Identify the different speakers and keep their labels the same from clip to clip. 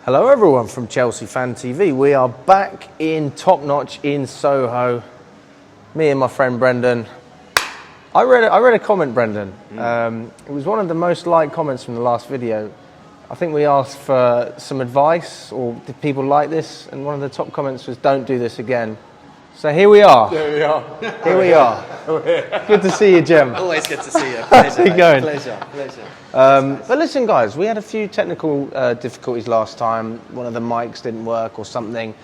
Speaker 1: Hello everyone from Chelsea Fan TV. We are back in Topnotch in Soho. Me and my friend Brendan. I read a comment, Brendan. It was one of the most liked comments from the last video. I think we asked for some advice, or did people like this? And one of the top comments was, "Don't do this again." So here we are.
Speaker 2: There we are.
Speaker 1: Here we are. Good to see you, Jim.
Speaker 3: Always good to see you. Pleasure.
Speaker 1: How's it going?
Speaker 3: Pleasure.
Speaker 1: But listen, guys, we had a few technical difficulties last time. One of the mics didn't work or something.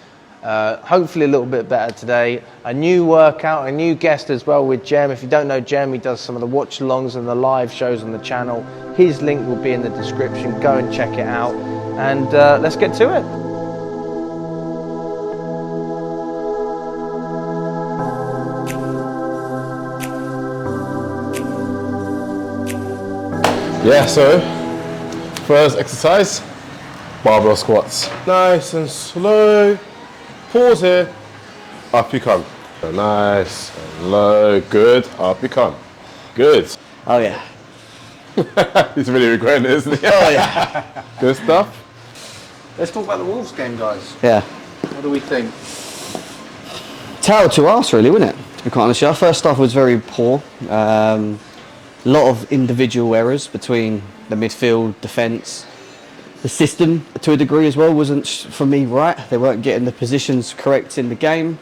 Speaker 1: Hopefully a little bit better today. A new workout, a new guest as well with Jem. If you don't know Jem, he does some of the watch-alongs and the live shows on the channel. His link will be in the description. Go and check it out. And let's get to it.
Speaker 2: Yeah, so first exercise, barbell squats. Nice and slow. Pause here. Up you come. Nice and low. Good. Up you come. Good.
Speaker 3: Oh yeah.
Speaker 2: He's really regretting it, isn't he?
Speaker 3: Oh yeah.
Speaker 2: Good stuff.
Speaker 1: Let's talk about the Wolves game, guys.
Speaker 3: Yeah.
Speaker 1: What do we think?
Speaker 3: Tail to us, really, wasn't it? To be quite honest, our first half was very poor. A lot of individual errors between the midfield, defence. The system, to a degree as well, wasn't, for me, right. They weren't getting the positions correct in the game.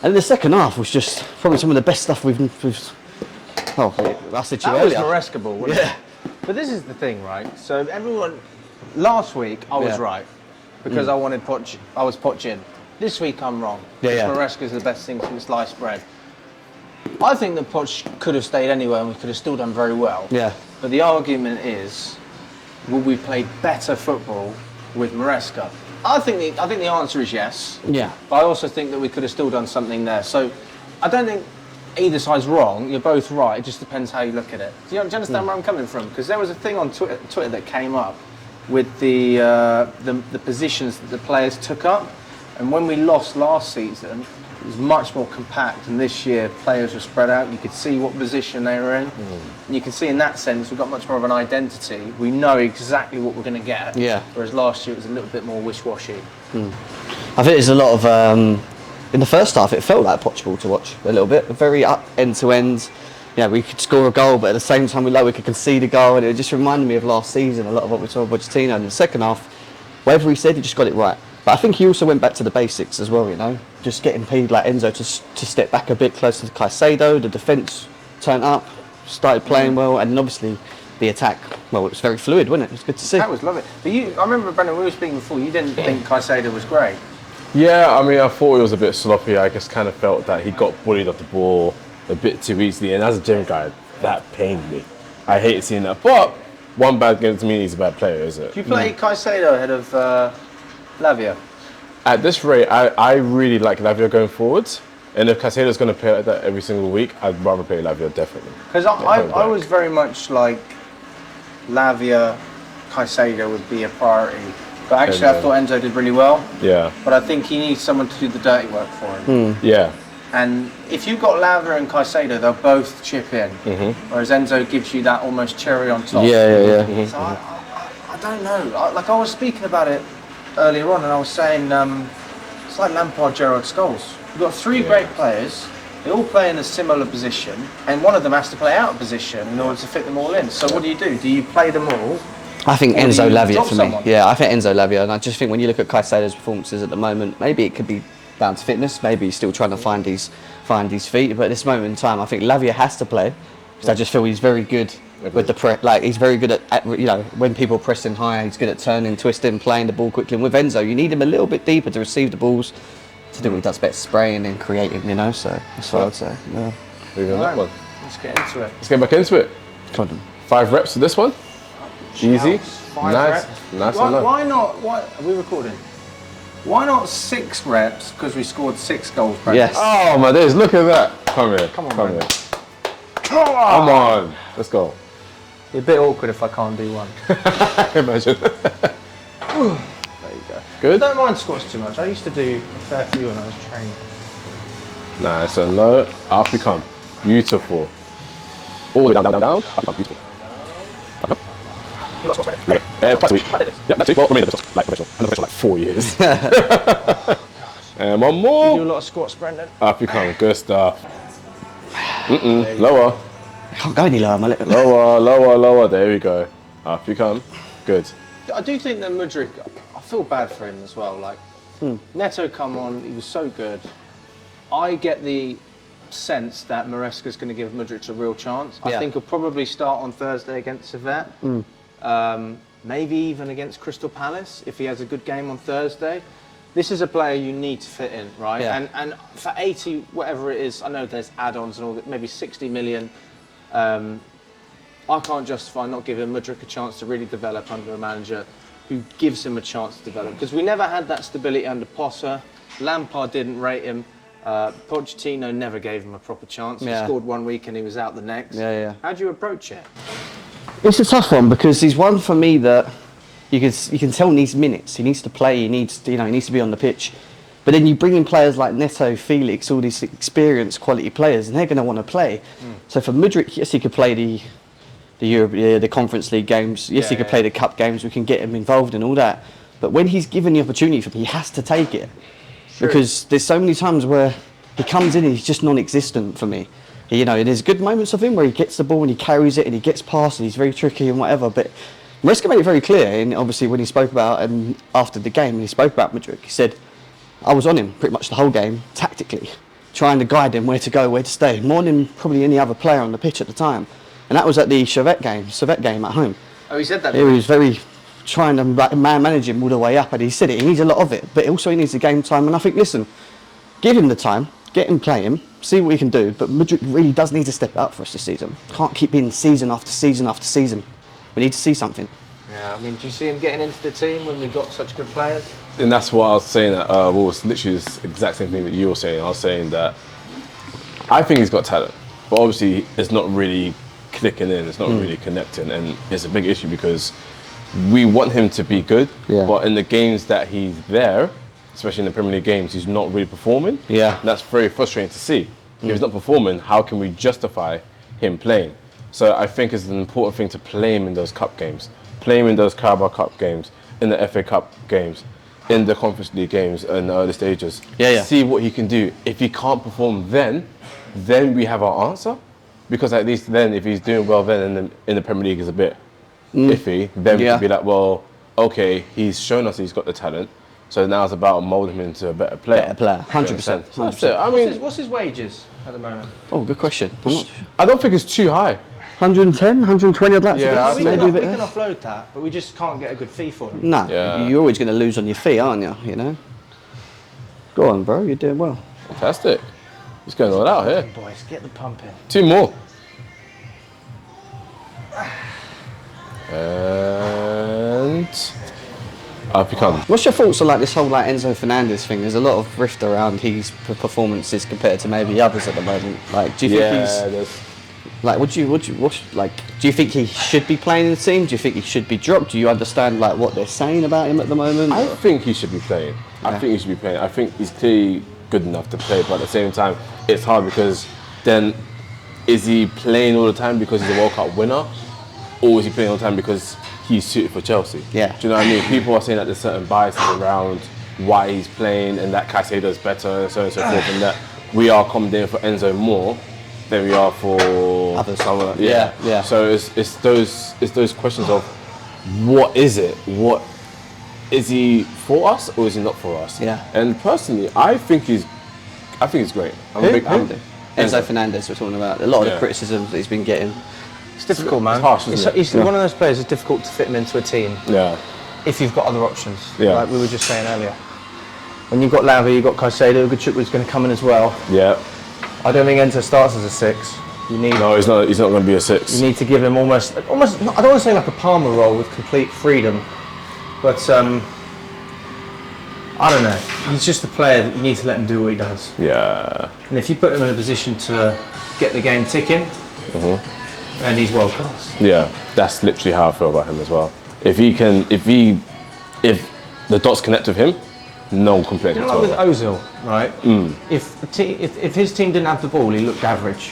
Speaker 3: And the second half was just probably some of the best stuff we've I said to you
Speaker 1: That was
Speaker 3: earlier.
Speaker 1: Maresca ball, wasn't it? But this is the thing, right? So everyone, last week I was right because I wanted Poch. I was Poch in. This week I'm wrong.
Speaker 3: Yeah, yeah.
Speaker 1: Maresca is the best thing since sliced bread. I think that Poch could have stayed anywhere and we could have still done very well.
Speaker 3: Yeah.
Speaker 1: But the argument is, would we play better football with Maresca? I think the answer is yes.
Speaker 3: Yeah.
Speaker 1: But I also think that we could have still done something there. So I don't think either side's wrong. You're both right. It just depends how you look at it. Do you understand where I'm coming from? Because there was a thing on Twitter that came up with the positions that the players took up. And when we lost last season, it was much more compact, and this year players were spread out. You could see what position they were in, and you can see in that sense we've got much more of an identity. We know exactly what we're going to get.
Speaker 3: Yeah.
Speaker 1: Whereas last year it was a little bit more wish-washy.
Speaker 3: I think there's a lot of in the first half it felt like Portugal to watch a little bit, very up end to end. Yeah, we could score a goal, but at the same time we could concede a goal, and it just reminded me of last season. A lot of what we saw with Pochettino. In the second half, whatever he said, he just got it right. But I think he also went back to the basics as well, you know, just getting people like Enzo to step back a bit closer to Caicedo. The defence turned up, started playing well, and obviously the attack, well, it was very fluid, wasn't it? It was good to see.
Speaker 1: That was lovely. But I remember, Brendan, we were speaking before, you didn't think Caicedo was great.
Speaker 2: Yeah, I mean, I thought it was a bit sloppy. I just kind of felt that he got bullied off the ball a bit too easily. And as a gym guy, that pained me. I hated seeing that. But one bad game doesn't mean he's a bad player, is it?
Speaker 1: Do you play Caicedo ahead of Lavia?
Speaker 2: At this rate, I really like Lavia going forwards. And if Caicedo's going to play like that every single week, I'd rather play Lavia, definitely.
Speaker 1: Because I was very much like Lavia, Caicedo would be a priority. But actually, I thought Enzo did really well.
Speaker 2: Yeah.
Speaker 1: But I think he needs someone to do the dirty work for him.
Speaker 2: Yeah.
Speaker 1: And if you've got Lavia and Caicedo, they'll both chip in. Whereas Enzo gives you that almost cherry on top.
Speaker 3: Yeah.
Speaker 1: So I don't know. I was speaking about it earlier on, and I was saying it's like Lampard, Gerrard, Scholes. We've got three great players. They all play in a similar position, and one of them has to play out of position in order to fit them all in. So what do? Do you play them all?
Speaker 3: I think
Speaker 1: Or do
Speaker 3: Enzo
Speaker 1: you
Speaker 3: Lavia
Speaker 1: drop
Speaker 3: for me.
Speaker 1: someone?
Speaker 3: Yeah, I think Enzo Lavia, and I just think when you look at Caicedo's performances at the moment, maybe it could be down to fitness. Maybe he's still trying to find his feet. But at this moment in time, I think Lavia has to play because I just feel he's very good with the press. Like he's very good at you know, when people press him high, he's good at turning, twisting, playing the ball quickly. And with Enzo, you need him a little bit deeper to receive the balls, to do what he does best, spraying and creating. You know, so that's what I would say. Yeah.
Speaker 2: Moving on that one.
Speaker 1: Let's get into it.
Speaker 2: Let's get back into it.
Speaker 3: Come on.
Speaker 2: 5 reps for this one. Easy.
Speaker 1: Five
Speaker 2: Nice.
Speaker 1: reps.
Speaker 2: Nice and low.
Speaker 1: Why not? Why are we recording? Why not 6 reps? Because we scored 6 goals. Brendan.
Speaker 3: Yes.
Speaker 2: Oh my days, look at that. Come here.
Speaker 1: Come on,
Speaker 2: Come
Speaker 1: man.
Speaker 2: here. Come on. Let's go.
Speaker 1: It's a bit awkward if I can't do one.
Speaker 2: Imagine.
Speaker 1: There you go.
Speaker 2: Good?
Speaker 1: I don't mind squats too much. I used to do a fair few when I was training.
Speaker 2: Nice and low. Up you come. Beautiful. All the way down. Up, beautiful. Yeah, that's it. Well, I mean, like professional, like 4 years. And one
Speaker 1: You
Speaker 2: more.
Speaker 1: do a lot of squats, Brendan.
Speaker 2: Up you come, good stuff. Lower,
Speaker 3: I can't go any lower, my little.
Speaker 2: lower. There we go. Up you come. Good.
Speaker 1: I do think that Mudryk, I feel bad for him as well. Like, Neto come on, he was so good. I get the sense that Maresca's going to give Mudryk a real chance. I think he'll probably start on Thursday against Servette. Maybe even against Crystal Palace if he has a good game on Thursday. This is a player you need to fit in, right?
Speaker 3: Yeah.
Speaker 1: And for 80, whatever it is, I know there's add-ons and all that, maybe 60 million. I can't justify not giving Mudryk a chance to really develop under a manager who gives him a chance to develop. Because we never had that stability under Potter. Lampard didn't rate him. Pochettino never gave him a proper chance. He scored 1 week and he was out the next. How do you approach it?
Speaker 3: It's a tough one because he's one for me that you can tell needs minutes. He needs to play. He needs to be on the pitch. But then you bring in players like Neto, Felix, all these experienced quality players, and they're going to want to play. So for Mudryk, yes, he could play the Conference League games. Yes, he could play the cup games. We can get him involved in all that. But when he's given the opportunity for him, he has to take it. Because there's so many times where he comes in and he's just non-existent for me. There's good moments of him where he gets the ball and he carries it and he gets past and he's very tricky and whatever. But Maresca made it very clear, and obviously when he spoke about and after the game, when he spoke about Mudryk, he said, I was on him pretty much the whole game, tactically, trying to guide him where to go, where to stay, more than probably any other player on the pitch at the time. And that was at the Servette game at home.
Speaker 1: Oh, he said that?
Speaker 3: He was very trying to manage him all the way up, and he said it. He needs a lot of it, but also he needs the game time. And I think, listen, give him the time, get him playing, see what he can do. But Mudryk really does need to step up for us this season. Can't keep being season after season after season. We need to see something.
Speaker 1: Yeah, I mean, do you see him getting into the team when we've got such good players?
Speaker 2: And that's what I was saying. That was literally the exact same thing that you were saying. I was saying that I think he's got talent, but obviously it's not really clicking in. It's not really connecting, and it's a big issue because we want him to be good, but in the games that he's there, especially in the Premier League games, he's not really performing. And that's very frustrating to see. If he's not performing, how can we justify him playing? So I think it's an important thing to play him in those cup games, play him in those Carabao Cup games, in the FA Cup games, in the Conference League games in the early stages. See what he can do. If he can't perform then we have our answer. Because at least then, if he's doing well then in the Premier League is a bit iffy, then we can be like, well, okay, he's shown us he's got the talent, so now it's about molding him into a better player.
Speaker 3: 100%.
Speaker 2: That's it. I mean,
Speaker 1: what's his wages at the moment?
Speaker 3: Oh, good question.
Speaker 2: I don't think it's too high.
Speaker 3: 110, 120, I'd like to
Speaker 1: We
Speaker 3: maybe
Speaker 1: can offload that, but we just can't get a good fee for him.
Speaker 3: No, you're always going to lose on your fee, aren't you? Go on, bro, you're doing well.
Speaker 2: Fantastic. He's going all out here.
Speaker 1: Boys, get the pump in.
Speaker 2: 2 more. And up he comes.
Speaker 3: What's your thoughts on this whole Enzo Fernandez thing? There's a lot of rift around his performances compared to maybe others at the moment. Do you think he's do you think he should be playing in the team? Do you think he should be dropped? Do you understand what they're saying about him at the moment?
Speaker 2: I think he should be playing. I think he's clearly good enough to play, but at the same time, it's hard because then is he playing all the time because he's a World Cup winner, or is he playing all the time because he's suited for Chelsea? Do you know what I mean? People are saying that there's certain biases around why he's playing and that Caicedo's better and so on and so forth, and that we are accommodating for Enzo more than we are for
Speaker 3: others.
Speaker 2: So it's those questions of what is it? What is he for us or is he not for us? And personally, I think he's great. I'm a big fan.
Speaker 3: Enzo Fernandez, we're talking about. A lot of the criticisms that he's been getting.
Speaker 1: It's difficult, man.
Speaker 2: It's harsh, isn't it?
Speaker 1: He's one of those players. It's difficult to fit him into a team. If you've got other options, like we were just saying earlier. When you've got Lavi, you've got Caicedo, Gachukwu going to come in as well. I don't think Enzo starts as a 6.
Speaker 2: No, he's not going to be a 6.
Speaker 1: You need to give him almost. I don't want to say like a Palmer role with complete freedom, but I don't know. He's just a player that you need to let him do what he does. And if you put him in a position to get the game ticking, then he's world class.
Speaker 2: That's literally how I feel about him as well. If the dots connect with him, no complaint at all.
Speaker 1: Like with Ozil, right? If his team didn't have the ball, he looked average.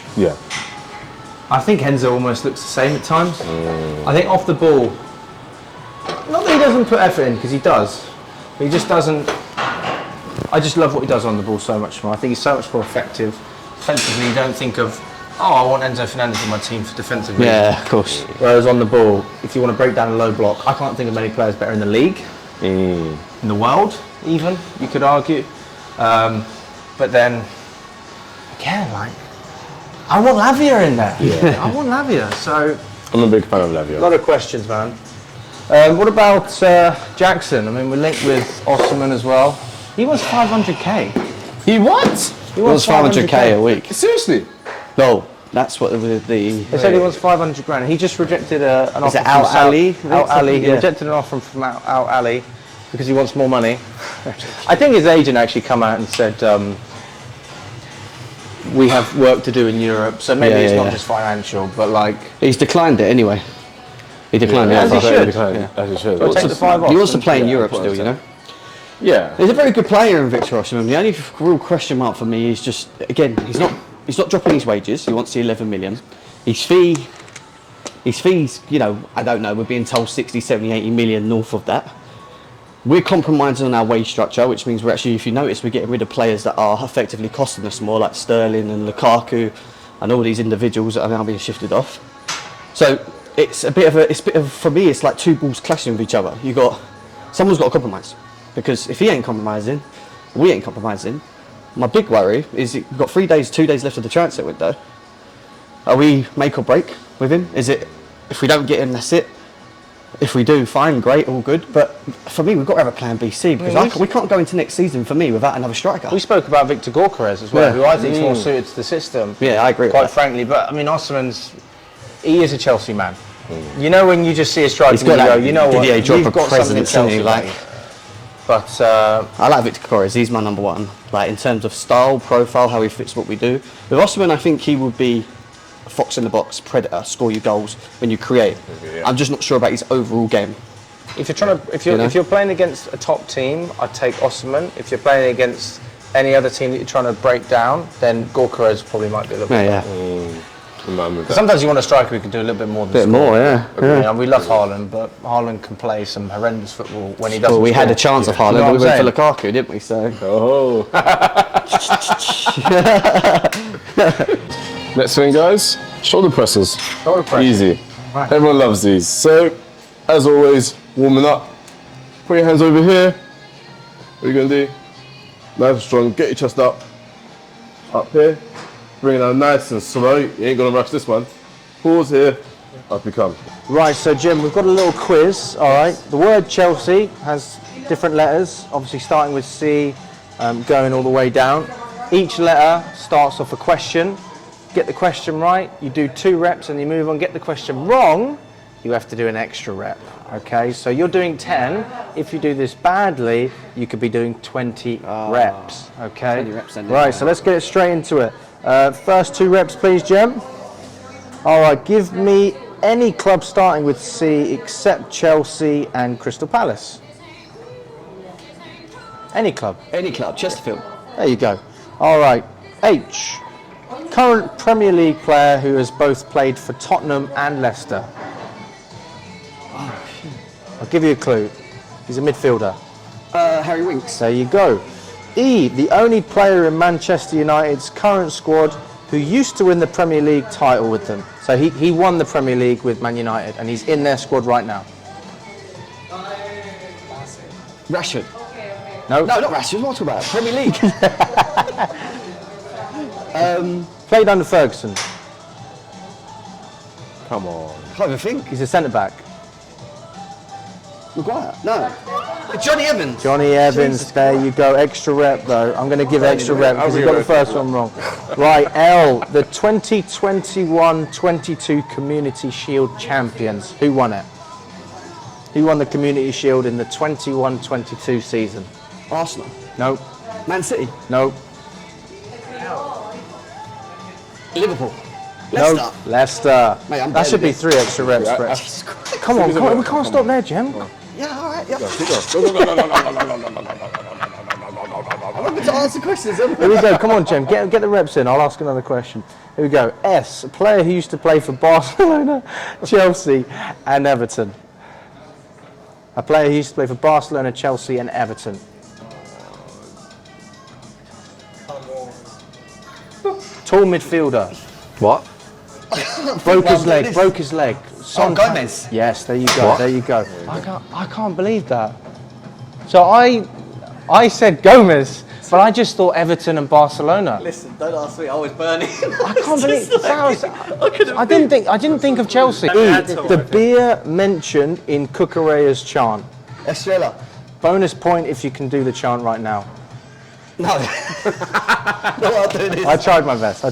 Speaker 1: I think Enzo almost looks the same at times. I think off the ball, doesn't put effort in, because he does. He just doesn't. I just love what he does on the ball so much more. I think he's so much more effective. Defensively, you don't think of, oh, I want Enzo Fernandez on my team for defensive reasons.
Speaker 3: Yeah, of course.
Speaker 1: Whereas on the ball, if you want to break down a low block, I can't think of many players better in the league, in the world, even, you could argue. But then, again, like, I want Lavia in there. Yeah. I want Lavia. So
Speaker 2: I'm a big fan of
Speaker 1: a
Speaker 2: Lavia.
Speaker 1: lot of questions, man. What about Jackson? I mean, we're linked with Osserman as well. He wants 500k.
Speaker 2: He what?
Speaker 3: He wants 500k a week.
Speaker 2: Seriously?
Speaker 3: No, that's what the
Speaker 1: They said he wants 500 grand. He just rejected an offer
Speaker 3: it Al
Speaker 1: from
Speaker 3: Ali?
Speaker 1: Al Ali. He
Speaker 3: Yeah.
Speaker 1: rejected an offer from Al Ali because he wants more money. I think his agent actually come out and said, we have work to do in Europe, so maybe it's not just financial, but like...
Speaker 3: He's declined it anyway. He declined
Speaker 1: As he
Speaker 3: it.
Speaker 1: should.
Speaker 2: As he should.
Speaker 1: Well, take the 5 off.
Speaker 3: He wants to play in Europe still, you know.
Speaker 2: Yeah.
Speaker 3: He's a very good player in Victor Osimhen. The only real question mark for me is just, again, he's not dropping his wages. He wants the 11 million. His fees, you know, I don't know, we're being told 60, 70, 80 million north of that. We're compromising on our wage structure, which means we're actually, if you notice, we're getting rid of players that are effectively costing us more, like Sterling and Lukaku and all these individuals that are now being shifted off. So it's a bit of, for me, it's like two balls clashing with each other. Someone's got to compromise. Because if he ain't compromising, we ain't compromising. My big worry is we've got 2 days left of the transfer window. Are we make or break with him? Is it, if we don't get him, that's it? If we do, fine, great, all good. But for me, we've got to have a plan B, C, because we can't go into next season, for me, without another striker.
Speaker 1: We spoke about Victor Gyökeres as well, who I think is more suited to the system.
Speaker 3: Yeah, I agree with
Speaker 1: quite
Speaker 3: that.
Speaker 1: frankly. But I mean, he is a Chelsea man. You know, when you just see a striker,
Speaker 3: He's got that
Speaker 1: you know what,
Speaker 3: Didier
Speaker 1: you've
Speaker 3: Drogba
Speaker 1: got something in
Speaker 3: presence,
Speaker 1: Chelsea,
Speaker 3: like.
Speaker 1: mate. But
Speaker 3: I like Victor Gyökeres. He's my number one. Like in terms of style, profile, how he fits what we do. With Osimhen, I think he would be a fox in the box, predator, score you goals when you create.
Speaker 2: Yeah.
Speaker 3: I'm just not sure about his overall game.
Speaker 1: if you're trying to, if you're playing against a top team, I'd take Osimhen. If you're playing against any other team that you're trying to break down, then Gyökeres probably might be a little bit better. Sometimes you want a striker who can do a little bit more than
Speaker 3: more, yeah.
Speaker 1: And we love Haaland, but Haaland can play some horrendous football when he doesn't.
Speaker 3: Well, we had
Speaker 1: score.
Speaker 3: a chance of Haaland,
Speaker 1: You know
Speaker 3: but we
Speaker 1: what I'm
Speaker 3: went for Lukaku, didn't we? So.
Speaker 2: Oh. Next thing, guys, shoulder presses.
Speaker 1: Shoulder press.
Speaker 2: Easy.
Speaker 1: Right.
Speaker 2: Everyone loves these. So, as always, warming up. Put your hands over here. What are you gonna do? Nice and strong. Get your chest up. Up here. Bring it down nice and slow. You ain't gonna rush this one. Pause here. Up you come.
Speaker 1: Right, so Jim, we've got a little quiz, all right? The word Chelsea has different letters, obviously starting with C, going all the way down. Each letter starts off a question. Get the question right, you do 2 reps and you move on. Get the question wrong, you have to do an extra rep, okay? So you're doing 10. If you do this badly, you could be doing 20 reps, okay?
Speaker 3: 20 reps then,
Speaker 1: right, so let's get straight into it. First 2 reps, please, Jim. All right, give me any club starting with C except Chelsea and Crystal Palace. Any club.
Speaker 3: Any club, Chesterfield.
Speaker 1: There you go. All right, H. Current Premier League player who has both played for Tottenham and Leicester. I'll give you a clue. He's a midfielder.
Speaker 3: Harry Winks.
Speaker 1: There you go. E. The only player in Manchester United's current squad who used to win the Premier League title with them. So he won the Premier League with Man United and he's in their squad right now.
Speaker 3: Rashford.
Speaker 1: No,
Speaker 3: No, not Rashford. What am I talking about? Premier League.
Speaker 1: played under Ferguson.
Speaker 2: Come on.
Speaker 3: Can't even think.
Speaker 1: He's a centre back.
Speaker 3: Maguire. No. Johnny Evans.
Speaker 1: Johnny Evans, there you go. Extra rep though. I'm going to give extra rep because you got the first one wrong. Right, L, the 2021-22 Community Shield champions. Who won it? Who won the Community Shield in the 21-22 season?
Speaker 3: Arsenal.
Speaker 1: No,
Speaker 3: Man City.
Speaker 1: no,
Speaker 3: Liverpool.
Speaker 1: no.
Speaker 3: Leicester.
Speaker 1: Leicester.
Speaker 3: Mate, I'm
Speaker 1: That should be
Speaker 3: better
Speaker 1: 3 extra reps. Brett. Come on, we can't stop there, Jim.
Speaker 3: Yeah, all right. Yep.
Speaker 2: Keep going.
Speaker 3: I remember to answer questions. Haven't
Speaker 1: Here we go. Come on, Jim. Get the reps in. I'll ask another question. Here we go. S, a player who used to play for Barcelona, Chelsea, and Everton. A player who used to play for Barcelona, Chelsea and Everton. Tall midfielder.
Speaker 3: What?
Speaker 1: Broke his leg.
Speaker 3: Oh, Gomez.
Speaker 1: Yes, there you go.
Speaker 3: What?
Speaker 1: There you go. I can't believe that. So I said Gomez, but I just thought Everton and Barcelona.
Speaker 3: Listen, don't ask me. I was burning.
Speaker 1: I can't believe I didn't think of Chelsea. The beer mentioned in Cucurella's chant.
Speaker 3: Estrella.
Speaker 1: Bonus point if you can do the chant right now.
Speaker 3: No. No, I'll do this.
Speaker 1: I tried my best.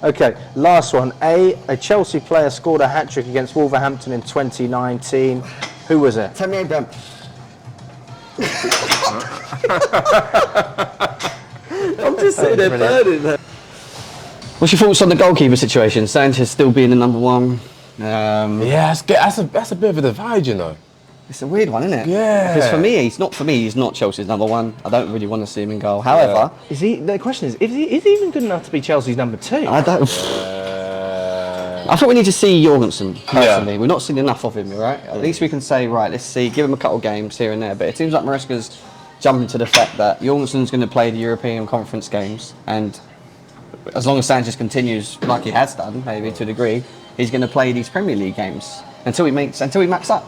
Speaker 1: Okay, last one. A Chelsea player scored a hat-trick against Wolverhampton in 2019. Who was it?
Speaker 3: Tammy Abraham. I'm just sitting there burning. What's your thoughts on the goalkeeper situation? Sanchez still being the number one.
Speaker 2: Yeah, that's a bit of a divide, you know.
Speaker 3: It's a weird one, isn't it?
Speaker 2: Yeah.
Speaker 3: Because for me, he's not Chelsea's number one. I don't really want to see him in goal. However,
Speaker 1: The question is he even good enough to be Chelsea's number 2?
Speaker 3: I don't. I think we need to see Jorgensen personally. We've not seen enough of him, right? At least we can say, right, let's see, give him a couple of games here and there. But it seems like Maresca's jumping to the fact that Jorgensen's going to play the European Conference games, and as long as Sanchez continues like he has done, maybe to a degree, he's going to play these Premier League games until he max up.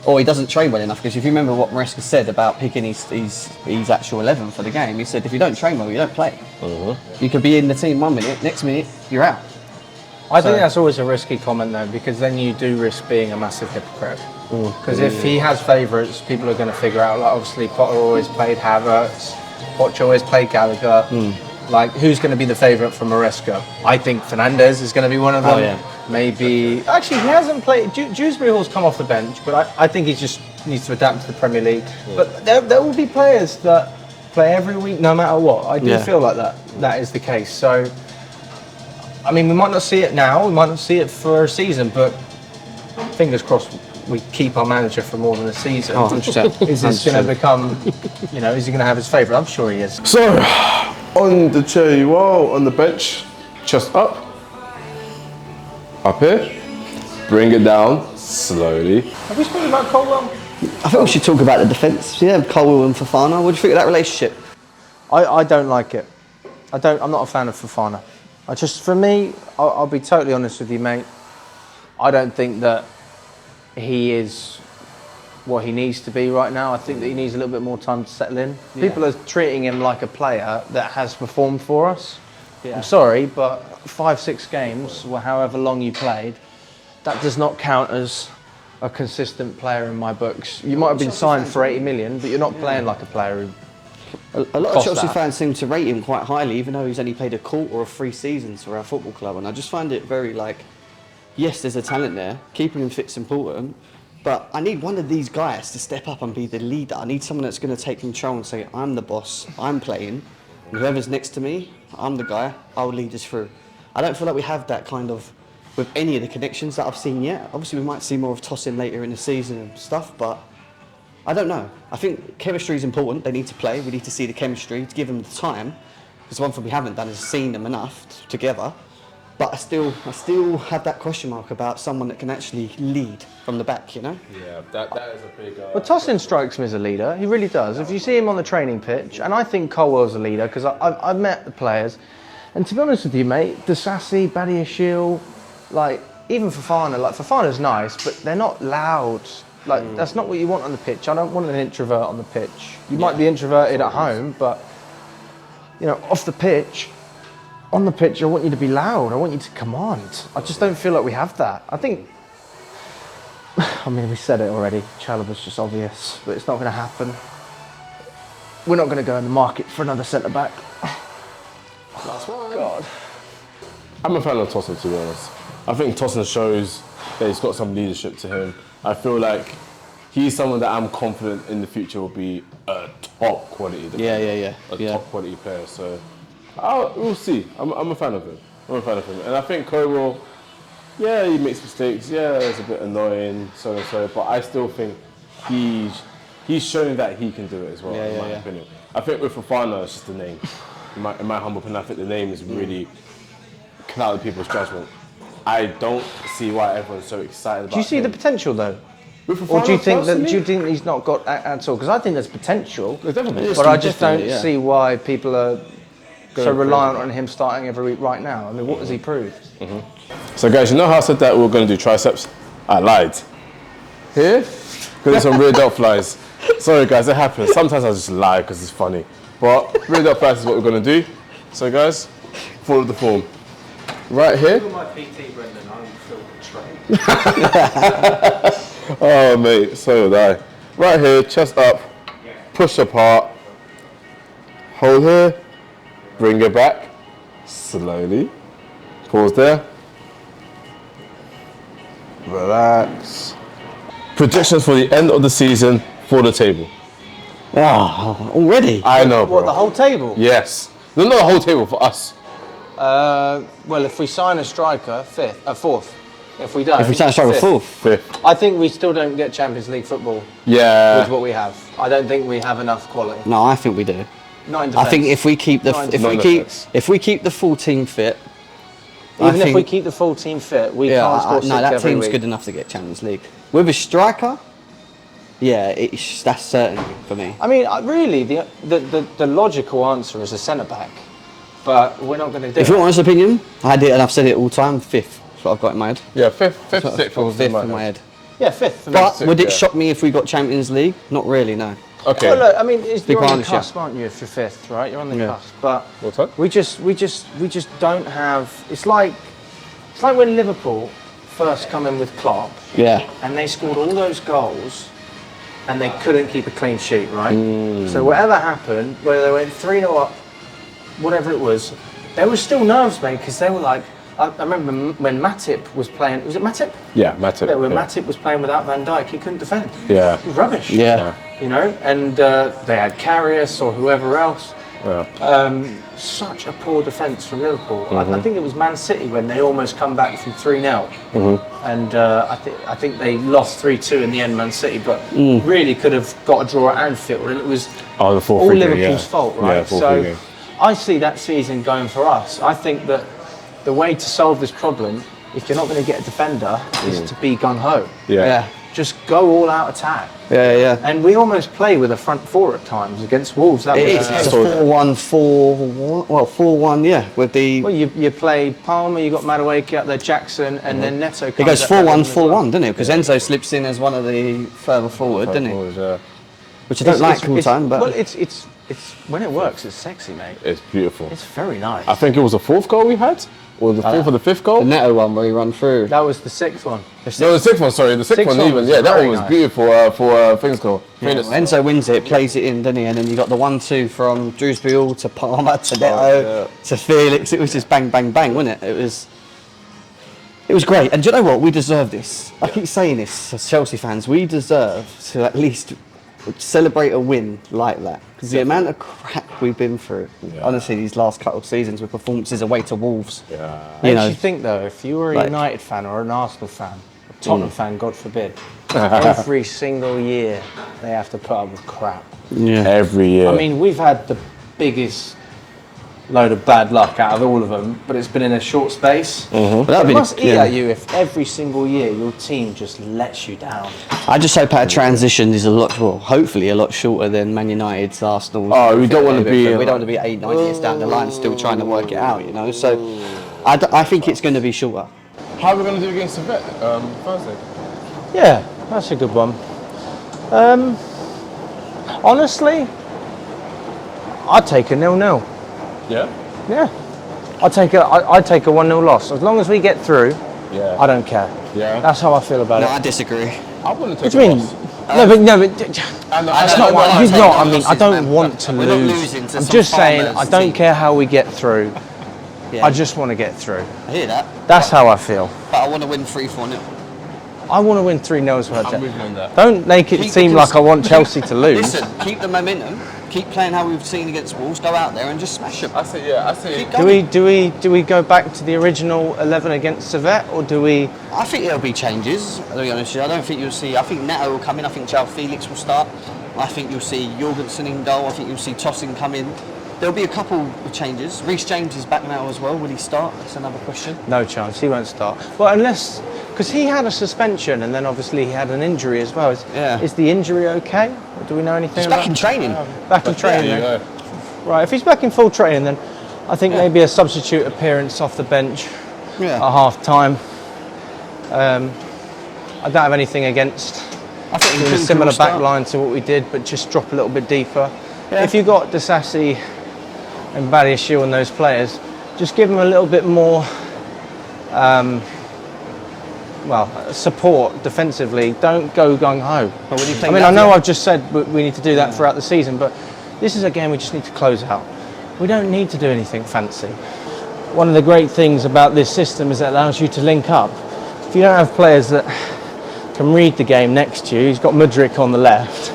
Speaker 3: Or he doesn't train well enough, because if you remember what Maresca said about picking his actual 11 for the game, he said if you don't train well, you don't play. You could be in the team 1 minute, next minute you're out.
Speaker 1: I think that's always a risky comment though, because then you do risk being a massive hypocrite. Because if he has favourites, people are going to figure out, like obviously Potter always played Havertz, Poch always played Gallagher. Like, who's going to be the favourite for Maresca? I think Fernandes is going to be one of them.
Speaker 3: Oh, yeah.
Speaker 1: Maybe. Actually, he hasn't played. Dewsbury Hall's come off the bench, but I think he just needs to adapt to the Premier League. But there will be players that play every week, no matter what. I do feel like that is the case. So, I mean, we might not see it now, we might not see it for a season, but fingers crossed we keep our manager for more than a season.
Speaker 3: Oh, 100%.
Speaker 1: Is this going to become, is he going to have his favourite? I'm sure he is.
Speaker 2: So, on the chair you are, on the bench, chest up here, bring it down slowly.
Speaker 1: Have we spoken about Colwell?
Speaker 3: I think we should talk about the defence. Yeah, Colwell and Fofana. What do you think of that relationship?
Speaker 1: I don't like it. I'm not a fan of Fofana. For me, I'll be totally honest with you, mate. I don't think that he is what he needs to be right now. I think that he needs a little bit more time to settle in. Yeah. People are treating him like a player that has performed for us. Yeah. I'm sorry, but 5-6 games, or however long you played, that does not count as a consistent player in my books. You might have been signed for 80 million, but you're not playing like a player who
Speaker 3: A lot of Chelsea fans seem to rate him quite highly, even though he's only played a quarter or 3 seasons for our football club. And I just find it very yes, there's a talent there. Keeping him fit's important. But I need one of these guys to step up and be the leader. I need someone that's going to take control and say, I'm the boss, I'm playing. And whoever's next to me, I'm the guy, I'll lead us through. I don't feel like we have that kind of, with any of the connections that I've seen yet. Obviously, we might see more of tossing later in the season and stuff, but I don't know. I think chemistry is important. They need to play. We need to see the chemistry, to give them the time. Because one thing we haven't done is seen them enough together. But I still have that question mark about someone that can actually lead from the back,
Speaker 2: Yeah, that is a big...
Speaker 1: Well, Tosin strikes me as a leader. He really does. If you see him on the training pitch, and I think Colwell's a leader, because I've met the players, and to be honest with you, mate, Disasi, Badiashile, even Fofana, Fofana's nice, but they're not loud. That's not what you want on the pitch. I don't want an introvert on the pitch. You might be introverted at home, but, off the pitch, on the pitch, I want you to be loud. I want you to command. I just don't feel like we have that. I think, we said it already. Chalobah's just obvious, but it's not going to happen. We're not going to go in the market for another centre-back.
Speaker 2: Last one.
Speaker 1: God.
Speaker 2: I'm a fan of Tosin, to be honest. I think Tosin shows that he's got some leadership to him. I feel like he's someone that I'm confident in the future will be a top quality defender. Top quality player. So we'll see. I'm a fan of him. And I think Colwell, he makes mistakes. It's a bit annoying, so and so. But I still think he's shown that he can do it as well. In my opinion. I think with Fofana, it's just the name. In my humble opinion, I think the name is really clouded people's judgment. I don't see why everyone's so excited about him.
Speaker 1: Do you see the potential though? Or do you think that? Do you think he's not got at all? Because I think there's potential,
Speaker 2: There's definitely.
Speaker 1: but I just don't
Speaker 3: Definitely, yeah.
Speaker 1: see why people are so
Speaker 2: Going
Speaker 1: reliant
Speaker 2: crazy.
Speaker 1: on him starting every week right now. I mean, what has he proved?
Speaker 2: So guys, you know how I said that we were going to do triceps? I lied. Here, because there's some rear delt flies. Sorry guys, it happens. Sometimes I just lie because it's funny. But rear delt flies is what we're going to do. So guys, follow the form. Right here.
Speaker 1: My PT, Brendan, I feel betrayed.
Speaker 2: Oh mate, so would I. Right here, chest up, push apart, hold here, bring it back, slowly, pause there, relax. Projections for the end of the season for the table.
Speaker 3: Oh, already?
Speaker 2: I know, bro.
Speaker 1: What, the whole table?
Speaker 2: Yes. No, not the whole table, for us.
Speaker 1: Well, if we sign a striker, fourth. If we don't,
Speaker 3: If we can't start with
Speaker 1: fifth.
Speaker 3: fourth.
Speaker 2: Fifth.
Speaker 1: I think we still don't get Champions League football
Speaker 2: Yeah.
Speaker 1: with what we have. I don't think we have enough quality.
Speaker 3: No, I think we do.
Speaker 1: Not in
Speaker 3: I
Speaker 1: defence.
Speaker 3: think if we keep the
Speaker 1: Not in
Speaker 3: if we keep the full team fit,
Speaker 1: Even
Speaker 3: I
Speaker 1: if we
Speaker 3: think-
Speaker 1: keep the full team fit, we
Speaker 3: yeah,
Speaker 1: can't score
Speaker 3: no,
Speaker 1: six
Speaker 3: that
Speaker 1: every
Speaker 3: team's
Speaker 1: week.
Speaker 3: good enough to get Champions League. With a striker, yeah, that's certain for me.
Speaker 1: I mean, really, the logical answer is a centre back, but we're not going to do
Speaker 3: If
Speaker 1: it.
Speaker 3: you want honest opinion, I did, and I've said it all the time. Fifth, that's what I've got in my head.
Speaker 2: Yeah, fifth, sixth.
Speaker 3: Fifth in my head.
Speaker 1: Yeah, fifth. for me.
Speaker 3: But
Speaker 2: Sixth,
Speaker 3: would it
Speaker 2: yeah.
Speaker 3: shock me if we got Champions League? Not really, no.
Speaker 2: Okay.
Speaker 1: Well, look, I mean,
Speaker 3: Big
Speaker 1: you're on the
Speaker 3: partnership.
Speaker 1: cusp, aren't you? If you're fifth, right? You're on the
Speaker 3: Yeah.
Speaker 1: cusp. But
Speaker 2: What's that?
Speaker 1: we just don't have. It's like when Liverpool first come in with Klopp,
Speaker 3: Yeah.
Speaker 1: and they scored all those goals, and they couldn't keep a clean sheet, right?
Speaker 3: Mm.
Speaker 1: So whatever happened, whether they went 3-0 up, whatever it was, there was still nerves, mate, because they were like. I remember when Matip was playing. Was it Matip?
Speaker 2: Yeah, Matip.
Speaker 1: Yeah, when
Speaker 2: yeah.
Speaker 1: Matip was playing without Van Dijk, he couldn't defend.
Speaker 2: Yeah.
Speaker 1: He was rubbish.
Speaker 3: Yeah.
Speaker 1: You know, and they had Karius or whoever else.
Speaker 2: Yeah.
Speaker 1: Such a poor defence from Liverpool. I think it was Man City when they almost come back from 3-0, and I think they lost 3-2 in the end, Man City, but really could have got a draw at Anfield, and it was
Speaker 2: Oh, the 4-3
Speaker 1: all
Speaker 2: game,
Speaker 1: Liverpool's
Speaker 2: yeah.
Speaker 1: fault,
Speaker 2: Yeah,
Speaker 1: right?
Speaker 2: 4-3
Speaker 1: So
Speaker 2: game.
Speaker 1: I see that season going for us. I think that the way to solve this problem, if you're not going to get a defender, is to be gung ho.
Speaker 2: Yeah.
Speaker 3: Yeah.
Speaker 1: Just go all out attack.
Speaker 3: Yeah, yeah.
Speaker 1: And we almost play with a front four at times against Wolves. That
Speaker 3: It
Speaker 1: was,
Speaker 3: is. It's a 4-1-4-1. Well, 4-1, yeah. With the
Speaker 1: well, you play Palmer, you got Madueke up there, Jackson, and then Neto.
Speaker 3: it goes 4-1-4-1, doesn't it? Because Enzo slips in as one of the further forward, doesn't he?
Speaker 2: Yeah.
Speaker 3: Which I don't like all the time, but
Speaker 1: well, it's when it works, it's sexy, mate.
Speaker 2: It's beautiful.
Speaker 1: It's very nice.
Speaker 2: I think it was the fourth goal we had, or the fourth or the fifth goal.
Speaker 3: the Neto one where he run through.
Speaker 1: That was the sixth one.
Speaker 2: No, the sixth one. Sorry, the sixth one
Speaker 1: one
Speaker 2: even.
Speaker 1: was
Speaker 2: Yeah, that
Speaker 1: very
Speaker 2: one was
Speaker 1: nice.
Speaker 2: beautiful for things goal.
Speaker 3: Yeah, well, Enzo wins it, plays it in, doesn't he? And then you got the 1-2 from Drewsbury Hall to Palmer to Neto to Felix. It was just bang, bang, bang, wasn't it? It was great. And do you know what? We deserve this. I keep saying this as Chelsea fans. We deserve to at least celebrate a win like that. Because the amount of crap we've been through, honestly, these last couple of seasons with performances away to Wolves.
Speaker 2: Yeah.
Speaker 1: Makes you think though, if you were a
Speaker 3: like-
Speaker 1: United fan or an Arsenal fan, a Tottenham fan, God forbid, every single year they have to put up with crap.
Speaker 3: Yeah.
Speaker 2: Every year.
Speaker 1: I mean, we've had the biggest load of bad luck out of all of them, but it's been in a short space.
Speaker 3: But
Speaker 1: It
Speaker 3: that'd be
Speaker 1: must eat
Speaker 3: yeah.
Speaker 1: at you if every single year your team just lets you down.
Speaker 3: I just hope our transition is hopefully a lot shorter than Man United's, Arsenal's.
Speaker 2: Oh, we don't wanna be-
Speaker 3: We don't want to be 8-9 years down the line still trying to work it out, you know. So I think it's going to be shorter.
Speaker 2: How are we going to do against Servette Thursday?
Speaker 1: Yeah, that's a good one. Honestly, I'd take a 0-0.
Speaker 2: Yeah.
Speaker 1: Yeah, I'd take a 1-0 loss as long as we get through.
Speaker 2: Yeah.
Speaker 1: I don't care.
Speaker 2: Yeah.
Speaker 1: That's how I feel about
Speaker 3: No,
Speaker 1: it.
Speaker 3: I disagree.
Speaker 2: I want to
Speaker 1: What
Speaker 2: take
Speaker 1: do you
Speaker 2: a
Speaker 1: mean?
Speaker 2: loss.
Speaker 1: No, but
Speaker 3: That's
Speaker 1: not what
Speaker 3: I'm
Speaker 1: you're
Speaker 3: saying.
Speaker 1: not. I mean,
Speaker 3: Losses,
Speaker 1: I don't
Speaker 3: man.
Speaker 1: want to
Speaker 3: We're not
Speaker 1: lose.
Speaker 3: losing to
Speaker 1: I'm
Speaker 3: some
Speaker 1: just saying, I
Speaker 3: farmers
Speaker 1: don't
Speaker 3: team.
Speaker 1: care how we get through.
Speaker 3: Yeah.
Speaker 1: I just want to get through.
Speaker 3: I hear that.
Speaker 1: That's how I feel.
Speaker 3: But I want to win 3-4-0.
Speaker 1: I want to win 3-0 as well.
Speaker 2: I'm with you on that.
Speaker 1: Don't make it
Speaker 3: Keep
Speaker 1: seem
Speaker 3: the
Speaker 1: like I want Chelsea to lose.
Speaker 3: Listen, keep the momentum. Keep playing how we've seen against Wolves. Go out there and just smash them.
Speaker 2: I say.
Speaker 3: Keep going.
Speaker 1: Do we go back to the original 11 against Servette, or do we?
Speaker 3: I think there'll be changes, to be honest with you. I don't think you'll see... I think Neto will come in. I think João Felix will start. I think you'll see Jorgensen in goal. I think you'll see Tosin come in. There'll be a couple of changes. Reece James is back now as well. Will he start? That's another question.
Speaker 1: No chance. He won't start. Well, unless Because he had a suspension and then obviously he had an injury as well.
Speaker 3: Yeah.
Speaker 1: Is the injury okay? Or do we know anything
Speaker 3: He's
Speaker 1: about
Speaker 3: back in training.
Speaker 1: Back in training,
Speaker 2: There
Speaker 1: then.
Speaker 2: you go.
Speaker 1: Right, if he's back in full training, then I think maybe a substitute appearance off the bench
Speaker 3: Yeah.
Speaker 1: at half time. I don't have anything against
Speaker 3: I think he
Speaker 1: doing a
Speaker 3: could
Speaker 1: similar
Speaker 3: start.
Speaker 1: back line to what we did, but just drop a little bit deeper.
Speaker 3: Yeah.
Speaker 1: If you got Disassi and Badiashile and those players, just give them a little bit more support defensively. Don't go gung-ho.
Speaker 3: But when you play
Speaker 1: I mean, I know
Speaker 3: Latvia-
Speaker 1: I've just said we need to do that throughout the season, but this is a game we just need to close out. We don't need to do anything fancy. One of the great things about this system is that it allows you to link up. If you don't have players that can read the game next to you, he's got Mudryk on the left.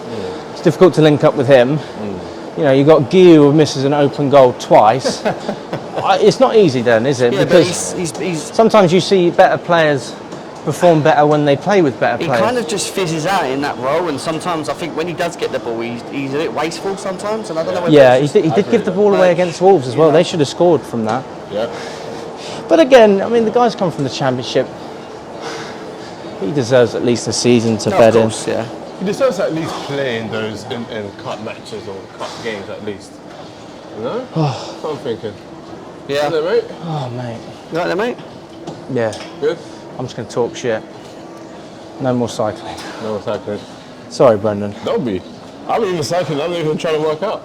Speaker 1: It's difficult to link up with him. You know, you've got Guy who misses an open goal twice. It's not easy then, is it?
Speaker 3: Yeah,
Speaker 1: Because
Speaker 3: but he's
Speaker 1: sometimes you see better players perform better when they play with better
Speaker 3: he
Speaker 1: players.
Speaker 3: kind of just fizzes out in that role, and sometimes I think when he does get the ball, he's a bit wasteful sometimes, and I don't know whether
Speaker 1: Yeah,
Speaker 3: it's
Speaker 1: he
Speaker 3: just-
Speaker 1: did give the ball away against Wolves as well. They should have scored from that.
Speaker 2: Yeah.
Speaker 1: But again, I mean, the guy's come from the Championship. He deserves at least a season to
Speaker 3: No,
Speaker 1: bed
Speaker 3: of
Speaker 1: in.
Speaker 3: course, yeah.
Speaker 2: He deserves to at least play in those in cup matches or cup games at least. You know? That's what I'm thinking.
Speaker 3: Yeah.
Speaker 2: Isn't it, mate?
Speaker 1: Oh, mate.
Speaker 3: You right there, mate?
Speaker 1: Yeah,
Speaker 2: Good?
Speaker 1: I'm just going to talk shit. No more cycling.
Speaker 2: No cycling.
Speaker 1: Sorry, Brendan.
Speaker 2: Don't be. I'm not even cycling, I'm not even trying to work out.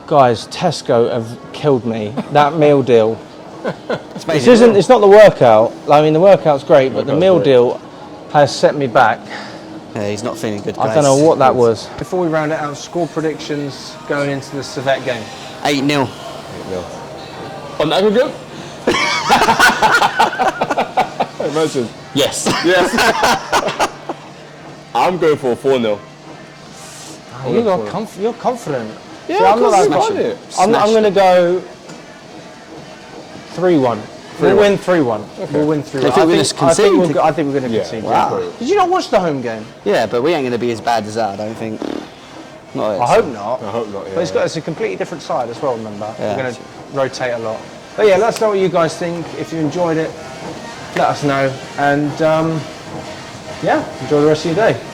Speaker 1: Guys, Tesco have killed me. That meal deal.
Speaker 3: It's
Speaker 1: This isn't. It's not the workout. I mean, the workout's great, but the
Speaker 2: Workout's
Speaker 1: meal
Speaker 2: great.
Speaker 1: deal has set me back.
Speaker 3: Yeah, he's not feeling good,
Speaker 1: I
Speaker 3: guys.
Speaker 1: don't know what that was. Before we round it out, score predictions going into the Servette game.
Speaker 3: 8-0.
Speaker 2: On aggregate? Imagine.
Speaker 3: Yes.
Speaker 2: Yes. I'm going for a 4-0.
Speaker 1: You're confident.
Speaker 2: Yeah,
Speaker 1: See, I'm not that
Speaker 2: confident.
Speaker 1: confident. I'm going to go 3-1. We'll win 3-1. We'll win 3-1.
Speaker 3: I think we're gonna concede.
Speaker 1: I think we're going to
Speaker 2: Yeah.
Speaker 1: concede.
Speaker 2: Wow.
Speaker 1: Did you not watch the home game?
Speaker 3: Yeah, but we ain't going to be as bad as that, I don't think. Not
Speaker 1: I hope not.
Speaker 2: I hope not, yeah.
Speaker 1: But it's a completely different side as well, remember?
Speaker 3: Yeah.
Speaker 1: We're going to rotate a lot. But yeah, let us know what you guys think. If you enjoyed it, let us know. And yeah, enjoy the rest of your day.